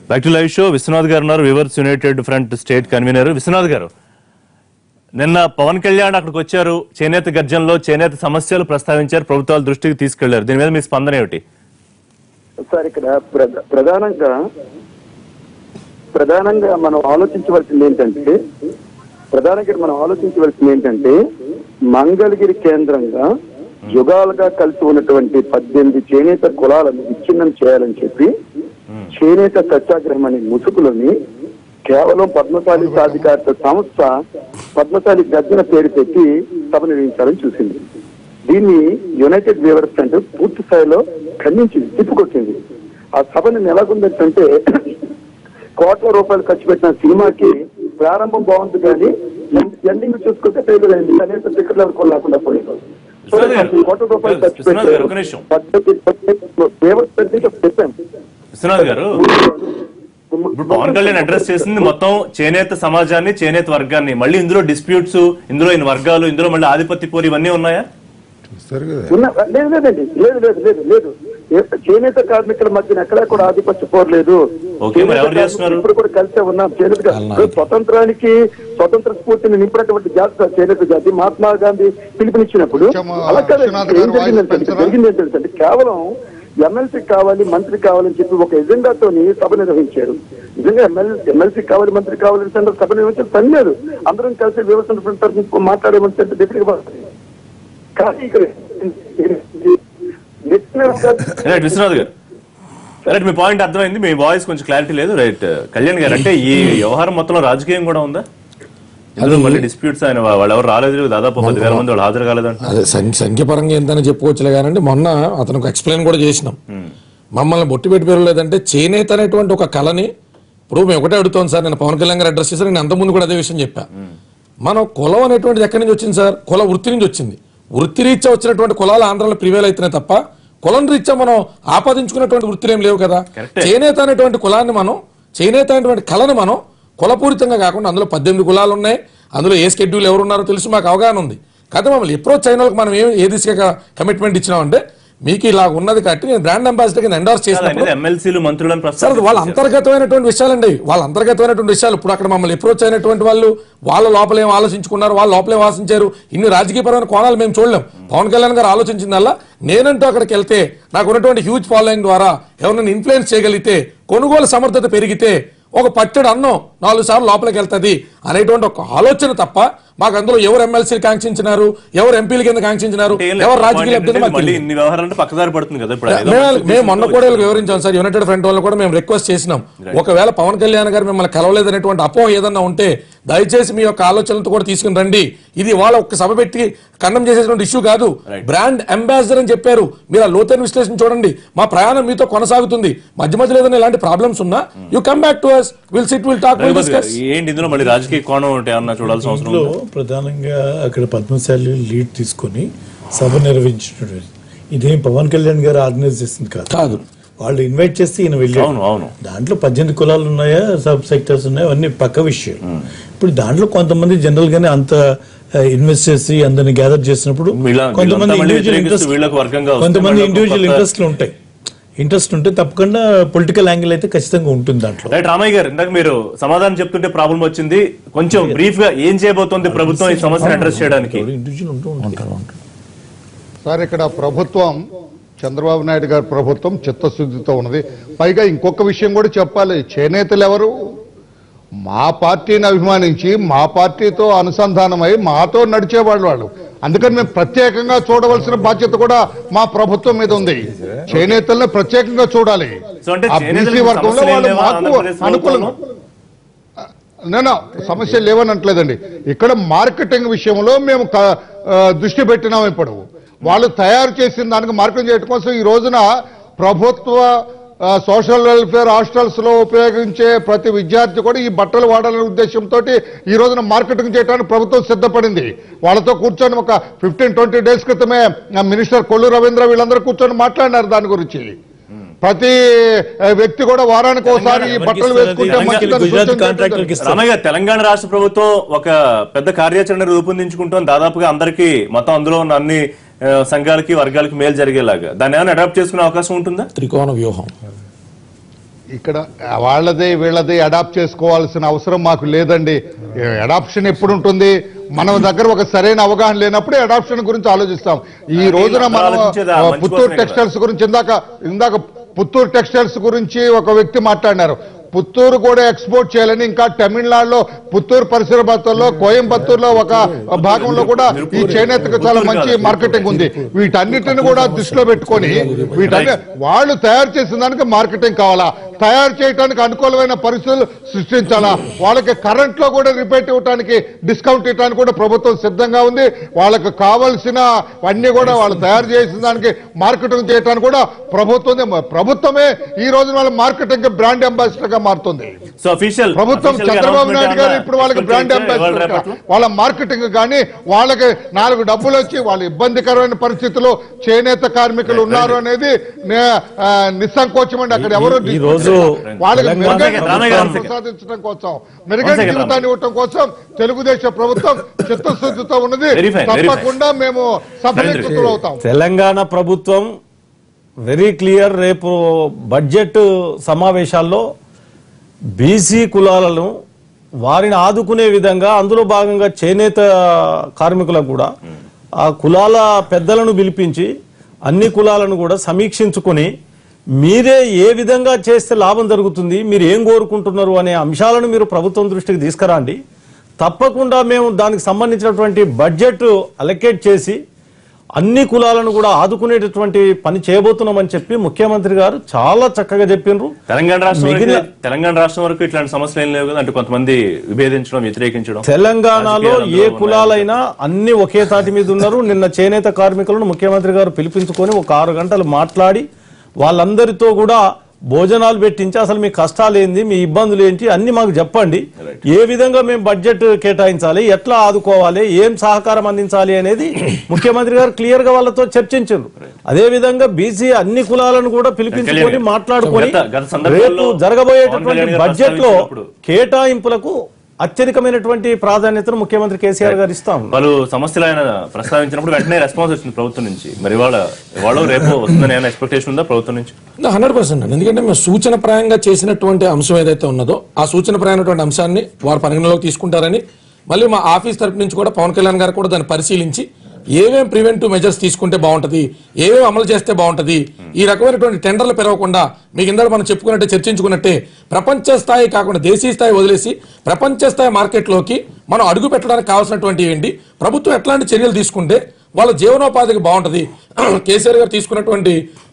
Back to live show. Viswanath garu ఉన్నారు, weavers united front state convener. Viswanath garu, నిన్న పవన్ కళ్యాణ్ అక్కడికి వచ్చారు, చేనేత గర్జనలో చేనేత సమస్యలు ప్రస్తావించారు, ప్రభుత్వాల దృష్టికి తీసుకెళ్లారు. దీని మీద మీ స్పందన ఏమిటి? సార్, ఇక్కడ ప్రధానంగా మనం ఆలోచించవలసింది ఏంటంటే మంగళగిరి కేంద్రంగా యుగాలుగా కలిసి ఉన్నటువంటి 18 చేనేత కులాలను విచ్ఛిన్నం చేయాలని చెప్పి చేనేత సత్యాగ్రహం అనే ముసుగులోని కేవలం పద్మశాలి సాధికారత సంస్థ పద్మశాలి గర్జన పేరు పెట్టి సభ నిర్వహించాలని చూసింది. దీన్ని యునైటెడ్ వీవర్స్ సెంటర్ పూర్తి స్థాయిలో ఖండించింది, తిప్పుకొచ్చింది. ఆ సభని ఎలాగుందంటే కోట్ల రూపాయలు ఖర్చు పెట్టిన సినిమాకి ప్రారంభం బాగుంది కానీ ఎండింగ్ చూసుకుంటే ఫెయిల్ అయింది. కనీసం టికెట్లు అనుకోని లేకుండా పోయింది. కోట్ల రూపాయలు ఖర్చు పెట్టారు. విశ్వనాథ్ గారు, ఇప్పుడు పవన్ కళ్యాణ్ అడ్రస్ చేసింది మొత్తం చేనేత సమాజాన్ని, చేనేత వర్గాన్ని. మళ్ళీ ఇందులో డిస్ప్యూట్స్, ఇందులో ఇన్ని వర్గాలు, ఇందులో మళ్ళీ ఆధిపత్య పోరు ఇవన్నీ ఉన్నాయా? లేదు. చేనేత కార్మికుల మధ్యన ఎక్కడా కూడా ఆధిపత్య పోరలేదు. ఇప్పుడు కూడా కలిసే ఉన్నాం. చేనేత స్వతంత్ర స్ఫూర్తిని నింపినటువంటి జాతి చేనేత జాతి మహాత్మా గాంధీ పిలుపునిచ్చినప్పుడు అలా ఏం జరిగింది ఏంటంటే కేవలం ఎమ్మెల్సీ కావాలి, మంత్రి కావాలని చెప్పి ఒక ఎజెండాతో సభ నిర్వహించారు. నిజంగా ఎమ్మెల్సీ కావాలి, మంత్రి కావాలని సభ నిర్వహించారు. పని లేదు. అందరం కలిసి వ్యవస్థ మాట్లాడేమంటే డెఫినెట్ గా. కానీ ఇక్కడ విశ్వనాథ్ గారు, రైట్, మీ పాయింట్ అర్థమైంది. మీ వాయిస్ కొంచెం క్లారిటీ లేదు. రైట్, కళ్యాణ్ గారు, అంటే ఈ వ్యవహారం మొత్తంలో రాజకీయం కూడా ఉందా? మళ్ళీ డిస్ప్యూట్స్ ఆయన వాళ్ళు ఎవరు రాలేదు, దాదాపు 10,000 మంది వాళ్ళు హాజరు కాలేదంటే అదే సంఖ్యపరంగా ఎంతైనా చెప్పుకోవచ్చులే. కానీ మొన్న అతనికి ఎక్స్ప్లెయిన్ కూడా చేసినాం. మమ్మల్ని బొట్టి పెట్టి పెరగలేదంటే చేనేత అనేటువంటి ఒక కళని ఇప్పుడు మేము ఒకటే అడుగుతాం సార్. నేను పవన్ కళ్యాణ్ గారు అడ్రస్ చేశారు, నేను అంతకుముందు కూడా అదే విషయం చెప్పా. మనం కులం అనేటువంటిది ఎక్కడి నుంచి వచ్చింది సార్? కుల వృత్తి నుంచి వచ్చింది. వృత్తి రీత్యా వచ్చినటువంటి కులాలు ఆంధ్రాలో ప్రివేల్ అవుతున్నాయి తప్ప కులం రీత్యా మనం ఆపాదించుకున్నటువంటి వృత్తులు ఏం లేవు కదా. చేనేత అనేటువంటి కులాన్ని మనం, చేనేత అనేటువంటి కళను మనం కులపూరితంగా కాకుండా అందులో 18 కులాలు ఉన్నాయి. అందులో ఏ స్కెడ్యూల్ ఎవరు ఉన్నారో తెలుసు, మాకు అవగాహన ఉంది. కాకపోతే మమ్మల్ని అప్రోచ్ అయిన వాళ్ళకి మనం ఏ దిశగా కమిట్మెంట్ ఇచ్చినామంటే మీకు ఇలా ఉన్నది కాబట్టి నేను బ్రాండ్ అంబాసిడర్ కింద ఎండార్స్ చేసినప్పుడు సార్ వాళ్ళ అంతర్గతమైనటువంటి విషయాలండి, వాళ్ళ అంతర్గతమైనటువంటి విషయాలు. ఇప్పుడు అక్కడ మమ్మల్ని అప్రోచ్ అయినటువంటి వాళ్ళు వాళ్ళ లోపల ఏం ఆలోచించుకున్నారు, వాళ్ళ లోపల ఏం ఆశించారు, ఇన్ని రాజకీయపరమైన కోణాలు మేము చూడలేం. పవన్ కళ్యాణ్ గారు ఆలోచించిందల్లా నేనంటూ అక్కడికి వెళ్తే నాకు ఉన్నటువంటి హ్యూజ్ ఫాలోయింగ్ ద్వారా ఎవరినైనా ఇన్ఫ్లుయెన్స్ చేయగలిగితే, కొనుగోలు సమర్థత పెరిగితే ఒక పట్టెడు అన్నం 4 సార్లు లోపలికి వెళ్తుంది అనేటువంటి ఒక ఆలోచన తప్ప మాకు అందులో ఎవరు ఎమ్మెల్సీలు కాంక్షించినారు, ఎవరు ఎంపీల కింద కాంక్షించినారు, ఎవరు రాజకీయ మేము మొన్న కూడా వివరించాం సార్. యునైటెడ్ ఫ్రంట్ వాళ్ళు కూడా మేము రిక్వెస్ట్ చేసినాం, ఒకవేళ పవన్ కళ్యాణ్ గారు మిమ్మల్ని కలవలేదనేటువంటి అపోహ ఏదన్నా ఉంటే దయచేసి మీ యొక్క ఆలోచనలతో కూడా తీసుకుని రండి. ఇది వాళ్ళ ఒక్క సభ పెట్టి ఖండం చేసేటువంటి ఇష్యూ కాదు. బ్రాండ్ అంబాసిడర్ అని చెప్పారు. మీరు ఆ లోతైన విశ్లేషణ చూడండి. మా ప్రయాణం మీతో కొనసాగుతుంది. మధ్య మధ్యలో ఏదైనా ఇలాంటి ప్రాబ్లమ్స్ ఉన్నా you come back to us, we'll sit, we'll talk, we'll discuss. ఏంటి ఇందులో మళ్ళీ రాజకీయ కోణం ఉంటే అన్న చూడాల్సిన అవసరం ఉంది. ప్రధానంగా అక్కడ పద్మశాలి లీడ్ తీసుకొని సభ నిర్వహించినటువంటి ఇదేం పవన్ కళ్యాణ్ గారు ఆర్గనైజ్ చేసింది కాదు. వాళ్ళు ఇన్వైట్ చేస్తే ఈయన వెళ్ళారు. దాంట్లో 18 కులాలు ఉన్నాయా, సబ్ సెక్టర్స్ ఉన్నాయా, అవన్నీ పక్క విషయం. ఇప్పుడు దాంట్లో కొంతమంది జనరల్ గానే అంత ఇన్వెస్ట్ చేసి అందరిని గ్యాదర్ చేసినప్పుడు కొంతమంది ఇండివిజువల్ ఇంట్రెస్ట్ ఉంటే తప్పకుండా పొలిటికల్ యాంగిల్ అయితే ఖచ్చితంగా ఉంటుంది దాంట్లో. రైట్, రామయ్య గారు, ఇందాక మీరు సమాధానం చెప్తుంటే ప్రాబ్లం వచ్చింది. కొంచెం బ్రీఫ్ గా ఏం చేయబోతోంది ప్రభుత్వం ఈ సమస్యను అడ్రస్ చేయడానికి? సార్, ఇక్కడ ప్రభుత్వం చంద్రబాబు నాయుడు గారి ప్రభుత్వం చిత్తశుద్ధితో ఉన్నది. పైగా ఇంకొక విషయం కూడా చెప్పాలి. చేనేతలు ఎవరు? మా పార్టీని అభిమానించి మా పార్టీతో అనుసంధానమై మాతో నడిచేవాళ్ళు వాళ్ళు. అందుకని మేము ప్రత్యేకంగా చూడవలసిన బాధ్యత కూడా మా ప్రభుత్వం మీద ఉంది. చేనేతలను ప్రత్యేకంగా చూడాలి. ఆ బీసీ వర్గంలో వాళ్ళు మాకు అనుకూలం. నేను సమస్యలు లేవని అంటలేదండి. ఇక్కడ మార్కెటింగ్ విషయంలో మేము దృష్టి పెట్టినాం. ఇప్పుడు వాళ్ళు తయారు చేసిన దానికి మార్కెటింగ్ చేయడం కోసం ఈ రోజున ప్రభుత్వ సోషల్ వెల్ఫేర్ హాస్టల్స్ లో ఉపయోగించే ప్రతి విద్యార్థి కూడా ఈ బట్టలు వాడాలనే ఉద్దేశంతో ఈ రోజున మార్కెటింగ్ చేయడానికి ప్రభుత్వం సిద్ధపడింది. వాళ్ళతో కూర్చొని ఒక 15-20 డేస్ క్రితమే మినిస్టర్ కొల్లు రవీంద్ర వీళ్ళందరూ కూర్చొని మాట్లాడినారు దాని గురించి. ప్రతి వ్యక్తి కూడా వారానికి ఒకసారి ఈ బట్టలు వేసుకుంటే తెలంగాణ రాష్ట్ర ప్రభుత్వం ఒక పెద్ద కార్యాచరణ రూపొందించుకుంటాం. దాదాపుగా అందరికీ మొత్తం అందులో ఉన్న అన్ని సంఘాలకి వర్గాలకి మేలు జరిగేలాగా దాన్ని ఏమైనా అడాప్ట్ చేసుకునే అవకాశం ఉంటుందా? త్రికోణ వ్యూహం ఇక్కడ వాళ్ళదే వీళ్ళదే అడాప్ట్ చేసుకోవాల్సిన అవసరం మాకు లేదండి. అడాప్షన్ ఎప్పుడు ఉంటుంది? మన దగ్గర ఒక సరైన అవగాహన లేనప్పుడే అడాప్షన్ గురించి ఆలోచిస్తాం. ఈ రోజున మనం పుత్తూరు టెక్స్టైల్స్ గురించి ఇందాక పుత్తూరు టెక్స్టైల్స్ గురించి ఒక వ్యక్తి మాట్లాడినారు. పుత్తూరు కూడా ఎక్స్పోర్ట్ చేయాలని, ఇంకా తమిళనాడులో పుత్తూరు పరిసర ప్రాంతాల్లో కోయంబత్తూరులో ఒక భాగంలో కూడా ఈ చేనేతకు చాలా మంచి మార్కెటింగ్ ఉంది. వీటన్నిటిని కూడా దృష్టిలో పెట్టుకొని వాళ్ళు తయారు చేసిన దానికి మార్కెటింగ్ కావాలా, తయారు చేయడానికి అనుకూలమైన పరిస్థితులు సృష్టించాలా, వాళ్ళకి కరెంట్ లో కూడా రిపేట్ ఇవ్వడానికి డిస్కౌంట్ ఇవ్వడానికి కూడా ప్రభుత్వం సిద్ధంగా ఉంది. వాళ్ళకి కావాల్సిన అన్ని కూడా వాళ్ళు తయారు చేసిన దానికి మార్కెటింగ్ చేయడానికి కూడా ప్రభుత్వమే ఈ రోజు వాళ్ళ మార్కెటింగ్ బ్రాండ్ అంబాసిడర్ గా మారుతుంది. ప్రభుత్వం చంద్రబాబు నాయుడు గారు ఇప్పుడు వాళ్ళకి బ్రాండ్ అంబాసిడర్, వాళ్ళ మార్కెటింగ్ కానీ వాళ్ళకి 4 డబ్బులు వచ్చి వాళ్ళ ఇబ్బందికరమైన పరిస్థితుల్లో చేనేత కార్మికులు ఉన్నారు అనేది నిస్సంకోచం అండి. అక్కడ ఎవరు వాళ్ళకి ప్రసాదించడం కోసం, మెరుగైన జీవితాన్ని ఇవ్వటం కోసం తెలుగుదేశం ప్రభుత్వం చిత్తశుద్ధితో ఉన్నది. తప్పకుండా మేము సఫలీకృతులు అవుతాం. తెలంగాణ ప్రభుత్వం వెరీ క్లియర్. రేపు బడ్జెట్ సమావేశాల్లో బీసీ కులాలను వారిని ఆదుకునే విధంగా, అందులో భాగంగా చేనేత కార్మికులకు కూడా ఆ కులాల పెద్దలను పిలిపించి అన్ని కులాలను కూడా సమీక్షించుకొని మీరే ఏ విధంగా చేస్తే లాభం జరుగుతుంది, మీరు ఏం కోరుకుంటున్నారు అనే అంశాలను మీరు ప్రభుత్వం దృష్టికి తీసుకురండి. తప్పకుండా మేము దానికి సంబంధించినటువంటి బడ్జెట్ అలొకేట్ చేసి అన్ని కులాలను కూడా ఆదుకునేటటువంటి పని చేయబోతున్నామని చెప్పి ముఖ్యమంత్రి గారు చాలా చక్కగా చెప్పినారు. తెలంగాణ రాష్ట్రం వరకు ఇట్లాంటి సమస్యలు ఏం లేవు కదా, అంటే కొంతమంది విభేదించడం, వ్యతిరేకించడం. తెలంగాణలో ఏ కులాలైనా అన్ని ఒకే తాటి మీద ఉన్నారు. నిన్న చేనేత కార్మికులను ముఖ్యమంత్రి గారు పిలిపించుకొని ఒక 6 గంటలు మాట్లాడి వాళ్ళందరితో కూడా భోజనాలు పెట్టించి అసలు మీ కష్టాలు ఏంది, మీ ఇబ్బందులు ఏంటి అన్ని మాకు చెప్పండి, ఏ విధంగా మేము బడ్జెట్ కేటాయించాలి, ఎట్లా ఆదుకోవాలి, ఏం సహకారం అందించాలి అనేది ముఖ్యమంత్రి గారు క్లియర్ గా వాళ్ళతో చర్చించారు. అదే విధంగా బీసీ అన్ని కులాలను కూడా పిలిపించుకొని మాట్లాడుకొని రేపు జరగబోయేటటువంటి బడ్జెట్ లో కేటాయింపులకు అత్యధికమైనటువంటి ప్రాధాన్యతను ముఖ్యమంత్రి కేసీఆర్ గారు ఇస్తాం. వాళ్ళు సమస్యలు ఆయన ప్రస్తావించినప్పుడు వెంటనే రెస్పాన్స్ వచ్చింది ప్రభుత్వం నుంచి. మరి వాళ్ళు రేపు వస్తుందని ఏమైనా ఎక్స్పెక్టేషన్ ఉందా ప్రభుత్వం నుంచి? 100% అండి. ఎందుకంటే మేము సూచన ప్రాయంగా చేసినటువంటి అంశం ఏదైతే ఉన్నదో ఆ సూచన ప్రాయమైనటువంటి అంశాన్ని వారు పరిగణలోకి తీసుకుంటారని, మళ్ళీ మా ఆఫీస్ తరపు నుంచి కూడా పవన్ కళ్యాణ్ గారు కూడా దాన్ని పరిశీలించి ఏమేం ప్రివెంటివ్ మెజర్స్ తీసుకుంటే బాగుంటది, ఏమేమి అమలు చేస్తే బాగుంటది, ఈ రకమైనటువంటి టెండర్లు పెరగకుండా మీకు ఇందాక మనం చెప్పుకున్నట్టే చర్చించుకున్నట్టే ప్రపంచ స్థాయి కాకుండా దేశీయ స్థాయి వదిలేసి ప్రపంచ స్థాయి మార్కెట్లోకి మనం అడుగు పెట్టడానికి కావాల్సినటువంటి ఏంటి, ప్రభుత్వం ఎట్లాంటి చర్యలు తీసుకుంటే వాళ్ళ జీవనోపాధికి బాగుంటది. కేసీఆర్ గారు తీసుకున్నటువంటి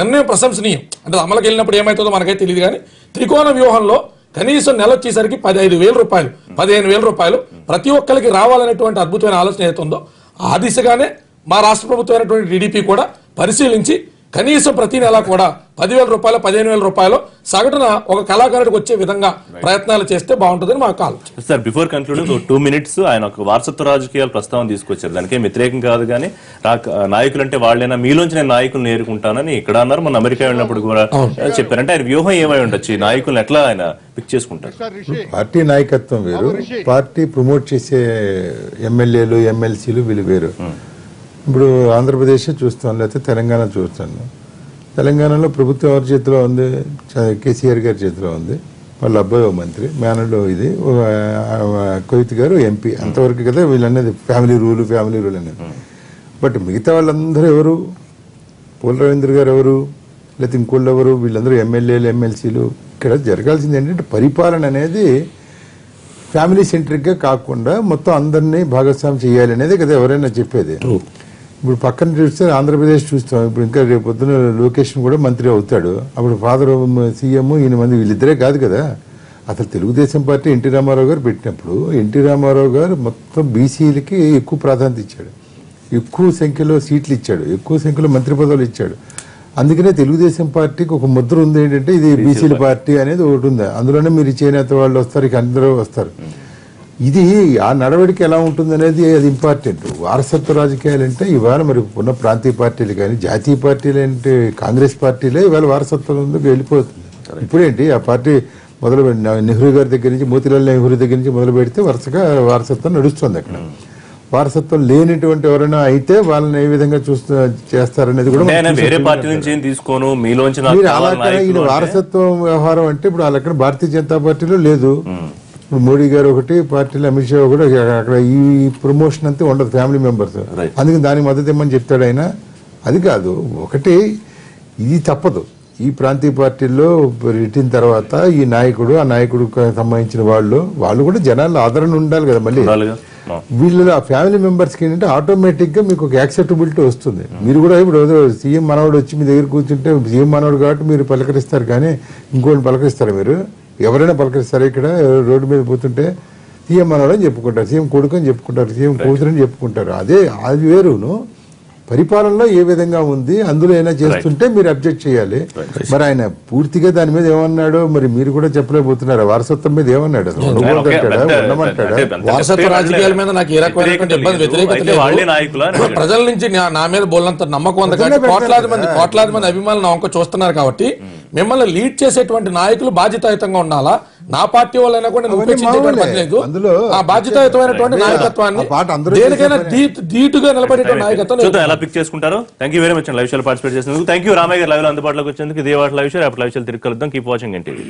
నిర్ణయం ప్రశంసనీయం. అంటే అమలుకి వెళ్ళినప్పుడు ఏమవుతుందో మనకైతే తెలియదు, కానీ త్రికోణ వ్యూహంలో కనీసం నెల వచ్చేసరికి 15,000 రూపాయలు 15,000 రూపాయలు ప్రతి ఒక్కరికి రావాలనేటువంటి అద్భుతమైన ఆలోచన ఏదైతుందో ఆ దిశగానే మా రాష్ట్ర ప్రభుత్వం అయినటువంటి టీడీపీ కూడా పరిశీలించి కనీసం ప్రతి నెల కూడా 10,000 రూపాయలు 15,000 రూపాయలు సగటున ఒక కళాకారుడికి వచ్చే విధంగా ప్రయత్నాలు చేస్తే బాగుంటుందని మాకు ఆలోచన. సార్, బిఫోర్ కన్క్లూడింగ్ 2 minutes ఆయన ఒక వారసత్వ రాజకీయాలు ప్రస్తావన తీసుకొచ్చారు. దానికే వ్యతిరేకం కాదు, కానీ నాయకులు అంటే వాళ్ళైనా మీలోంచి నేను నాయకులను నేర్చుకుంటానని ఇక్కడ అన్నారు. మన అమెరికా వెళ్ళినప్పుడు కూడా చెప్పారంటే ఆయన వ్యూహం ఏమై ఉండొచ్చు, ఈ నాయకులను ఎట్లా ఆయన పిక్ చేసుకుంటారు? పార్టీ నాయకత్వం వేరు, పార్టీ ప్రమోట్ చేసే ఎమ్మెల్యేలు ఎమ్మెల్సీలు వీళ్ళు వేరు. ఇప్పుడు ఆంధ్రప్రదేశ్ చూస్తాను, లేకపోతే తెలంగాణ చూస్తాను. తెలంగాణలో ప్రభుత్వం ఎవరి చేతిలో ఉంది? కేసీఆర్ గారి చేతిలో ఉంది. వాళ్ళ అబ్బాయి మంత్రి, మేనల్లో ఇది కోవిత్ గారు ఎంపీ, అంతవరకు కదా వీళ్ళనేది ఫ్యామిలీ రూల్ అనేది. బట్ మిగతా వాళ్ళందరూ ఎవరు? పోల రవీంద్ర గారు ఎవరు, లేకపోతే ఇంకోళ్ళు ఎవరు? వీళ్ళందరూ ఎమ్మెల్యేలు ఎమ్మెల్సీలు. ఇక్కడ జరగాల్సింది ఏంటంటే పరిపాలన అనేది ఫ్యామిలీ సెంట్రిక్గా కాకుండా మొత్తం అందరినీ భాగస్వామ్యం చేయాలి అనేది కదా ఎవరైనా చెప్పేది. ఇప్పుడు పక్కన చూస్తే ఆంధ్రప్రదేశ్ చూస్తాం. ఇప్పుడు ఇంకా రేపు పొద్దున లొకేషన్ కూడా మంత్రి అవుతాడు. అప్పుడు ఫాదర్ సీఎం ఈయన మంది వీళ్ళిద్దరే కాదు కదా. అసలు తెలుగుదేశం పార్టీ ఎన్టీ రామారావు గారు పెట్టినప్పుడు ఎన్టీ రామారావు గారు మొత్తం బీసీలకి ఎక్కువ ప్రాధాన్యత ఇచ్చాడు, ఎక్కువ సంఖ్యలో సీట్లు ఇచ్చాడు, ఎక్కువ సంఖ్యలో మంత్రి పదవులు ఇచ్చాడు. అందుకనే తెలుగుదేశం పార్టీకి ఒక ముద్ర ఉంది ఏంటంటే ఇది బీసీల పార్టీ అనేది ఒకటి ఉంది. అందులోనే మీరు చేనేత వాళ్ళు వస్తారు, ఇక అందరూ వస్తారు. ఇది ఆ నడవడిక ఎలా ఉంటుంది అనేది అది ఇంపార్టెంట్. వారసత్వ రాజకీయాలు అంటే ఇవాళ మరి ఉన్న ప్రాంతీయ పార్టీలు కానీ జాతీయ పార్టీలు అంటే కాంగ్రెస్ పార్టీలే ఇవాళ వారసత్వంలోకి వెళ్ళిపోతుంది. ఇప్పుడేంటి ఆ పార్టీ నెహ్రూ గారి దగ్గర నుంచి మోతీలాల్ నెహ్రూ దగ్గర నుంచి మొదలు పెడితే వరుసగా వారసత్వం నడుస్తుంది. అక్కడ వారసత్వం లేనిటువంటి ఎవరైనా అయితే వాళ్ళని ఏ విధంగా చేస్తారనేది కూడా మనం చూసే వేరే పార్టీ నుంచి ఏం తీసుకోను మీలోంచి మీరు అలా ఈయన వారసత్వం వ్యవహారం అంటే ఇప్పుడు వాళ్ళక్కడ భారతీయ జనతా పార్టీలో లేదు. ఇప్పుడు మోడీ గారు ఒకటి పార్టీలో, అమిత్ షా ఒకటి, అక్కడ ఈ ప్రమోషన్ అంతా ఉండదు ఫ్యామిలీ మెంబర్స్. అందుకని దానికి మద్దతు ఇమ్మని చెప్తాడు ఆయన. అది కాదు, ఒకటి ఇది తప్పదు. ఈ ప్రాంతీయ పార్టీల్లో పెట్టిన తర్వాత ఈ నాయకుడు, ఆ నాయకుడికి సంబంధించిన వాళ్ళు కూడా జనాల్లో ఆదరణ ఉండాలి కదా. మళ్ళీ వీళ్ళు ఆ ఫ్యామిలీ మెంబర్స్కి ఏంటంటే ఆటోమేటిక్ గా మీకు ఒక యాక్సెప్టబిలిటీ వస్తుంది. మీరు కూడా ఇప్పుడు సీఎం మనవడు వచ్చి మీ దగ్గర కూర్చుంటే సీఎం మనవడు కాబట్టి మీరు పలకరిస్తారు, కానీ ఇంకోటి పలకరిస్తారు. మీరు ఎవరైనా పలకరిస్తారు. ఇక్కడ రోడ్డు మీద పోతుంటే సీఎం మనవడు అని చెప్పుకుంటారు, సీఎం కొడుకు అని చెప్పుకుంటారు, సీఎం కూతురు అని చెప్పుకుంటారు. అదే అది వేరును. పరిపాలనలో ఏ విధంగా ఉంది అందులో ఏమైనా చేస్తుంటే మీరు అబ్జెక్ట్ చేయాలి. మరి ఆయన పూర్తిగా దాని మీద ఏమన్నాడో మరి మీరు కూడా చెప్పలేకపోతున్నారు. వారసత్వం మీద ఏమన్నాడు? వారసత్వ రాజకీయాల మీద నాకు ఏ రకమైనటువంటి ఇబ్బంది, వ్యతిరేకత లేదు. ప్రజల నుంచి నా మీద బోల్నంత నమ్మకం ఉంది కాబట్టి కోట్లాది మంది అభిమానులు వంక చూస్తున్నారు కాబట్టి మిమ్మల్ని లీడ్ చేసేటువంటి నాయకులు బాధ్యతాయుతంగా ఉండాలా. నా పార్టీ వాళ్ళైనా కూడా ఉపేక్షించేటువంటి పని లేదు. ఆ బాధ్యతాయుతమైనటువంటి నాయకత్వాన్ని దేనికైనా ధీటుగా నిలబడేటువంటి నాయకత్వం ఎలా పిక్ చేసుకుంటారు. Thank you very much live షోలో పార్టిసిపేట్ చేసినందుకు. థ్యాంక్ యూ రామయ్య గారు లైవ్ లో అందుబాటులోకి వచ్చేందుకు. ఇదే వాటి లైవ్ షో రేపు లైవ్ షోలు తిరిగి కలుద్దాం. Keep watching NTV.